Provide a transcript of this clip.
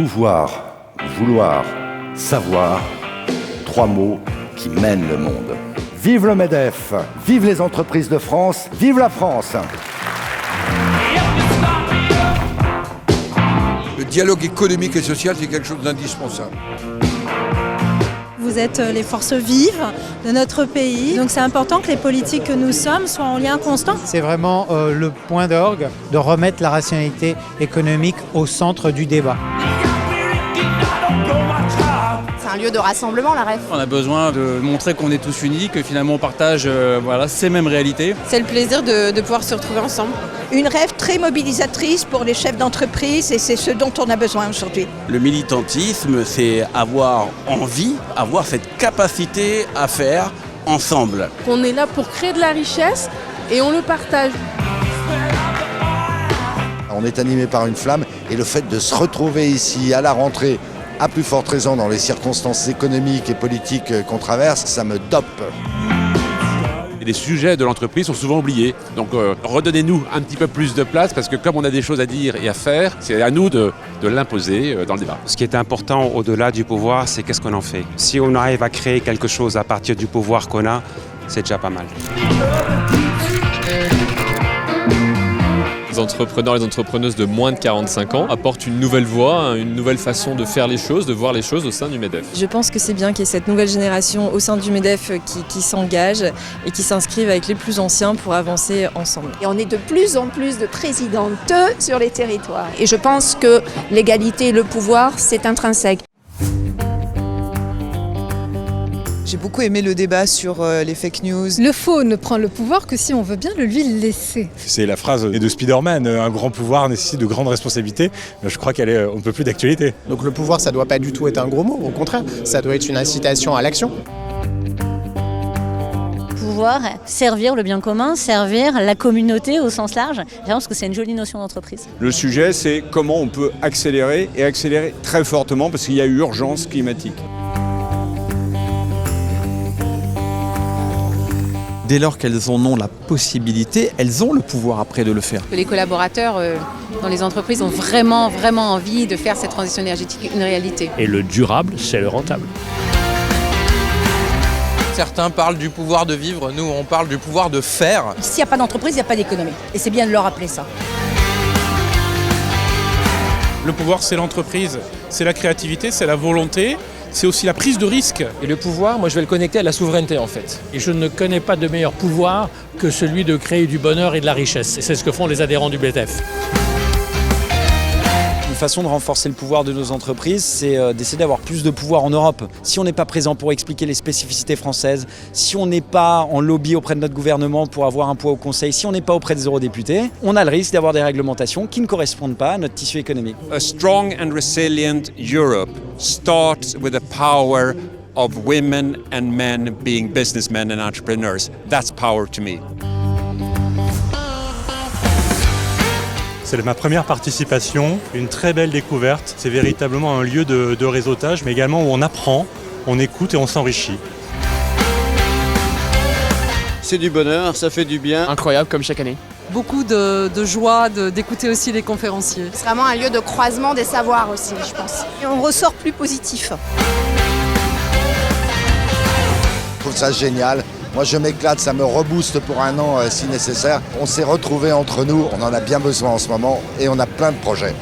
Pouvoir, vouloir, savoir, 3 mots qui mènent le monde. Vive le MEDEF, vive les entreprises de France, vive la France! Le dialogue économique et social, c'est quelque chose d'indispensable. Vous êtes les forces vives de notre pays, donc c'est important que les politiques que nous sommes soient en lien constant. C'est vraiment le point d'orgue de remettre la rationalité économique au centre du débat. C'est un lieu de rassemblement, la REF. On a besoin de montrer qu'on est tous unis, que finalement on partage ces mêmes réalités. C'est le plaisir de pouvoir se retrouver ensemble. Une REF très mobilisatrice pour les chefs d'entreprise et c'est ce dont on a besoin aujourd'hui. Le militantisme, c'est avoir envie, avoir cette capacité à faire ensemble. On est là pour créer de la richesse et on le partage. On est animé par une flamme et le fait de se retrouver ici à la rentrée, à plus forte raison dans les circonstances économiques et politiques qu'on traverse, ça me dope. Et les sujets de l'entreprise sont souvent oubliés. Donc redonnez-nous un petit peu plus de place parce que comme on a des choses à dire et à faire, c'est à nous de l'imposer dans le débat. Ce qui est important au-delà du pouvoir, c'est qu'est-ce qu'on en fait. Si on arrive à créer quelque chose à partir du pouvoir qu'on a, c'est déjà pas mal. Les entrepreneurs et les entrepreneuses de moins de 45 ans apportent une nouvelle voie, une nouvelle façon de faire les choses, de voir les choses au sein du MEDEF. Je pense que c'est bien qu'il y ait cette nouvelle génération au sein du MEDEF qui s'engage et qui s'inscrive avec les plus anciens pour avancer ensemble. Et on est de plus en plus de présidentes sur les territoires. Et je pense que l'égalité et le pouvoir, c'est intrinsèque. J'ai beaucoup aimé le débat sur les fake news. Le faux ne prend le pouvoir que si on veut bien le lui laisser. C'est la phrase de Spider-Man, un grand pouvoir nécessite de grandes responsabilités. Je crois qu'elle est on ne peut plus d'actualité. Donc le pouvoir, ça ne doit pas du tout être un gros mot, au contraire, ça doit être une incitation à l'action. Pouvoir servir le bien commun, servir la communauté au sens large. Je pense que c'est une jolie notion d'entreprise. Le sujet, c'est comment on peut accélérer et accélérer très fortement parce qu'il y a urgence climatique. Dès lors qu'elles en ont la possibilité, elles ont le pouvoir après de le faire. Les collaborateurs dans les entreprises ont vraiment envie de faire cette transition énergétique une réalité. Et le durable, c'est le rentable. Certains parlent du pouvoir de vivre, nous on parle du pouvoir de faire. S'il n'y a pas d'entreprise, il n'y a pas d'économie. Et c'est bien de leur rappeler ça. Le pouvoir, c'est l'entreprise, c'est la créativité, c'est la volonté. C'est aussi la prise de risque. Et le pouvoir, moi je vais le connecter à la souveraineté en fait. Et je ne connais pas de meilleur pouvoir que celui de créer du bonheur et de la richesse. Et c'est ce que font les adhérents du MEDEF. Une façon de renforcer le pouvoir de nos entreprises, c'est d'essayer d'avoir plus de pouvoir en Europe. Si on n'est pas présent pour expliquer les spécificités françaises, si on n'est pas en lobby auprès de notre gouvernement pour avoir un poids au Conseil, si on n'est pas auprès des eurodéputés, on a le risque d'avoir des réglementations qui ne correspondent pas à notre tissu économique. A strong and resilient Europe starts with the power of women and men being businessmen and entrepreneurs. That's power to me. C'est ma première participation, une très belle découverte. C'est véritablement un lieu de réseautage, mais également où on apprend, on écoute et on s'enrichit. C'est du bonheur, ça fait du bien. Incroyable comme chaque année. Beaucoup de joie d'écouter aussi les conférenciers. C'est vraiment un lieu de croisement des savoirs aussi, je pense. Et on ressort plus positif. Je trouve ça génial. Moi je m'éclate, ça me rebooste pour un an si nécessaire. On s'est retrouvés entre nous, on en a bien besoin en ce moment et on a plein de projets.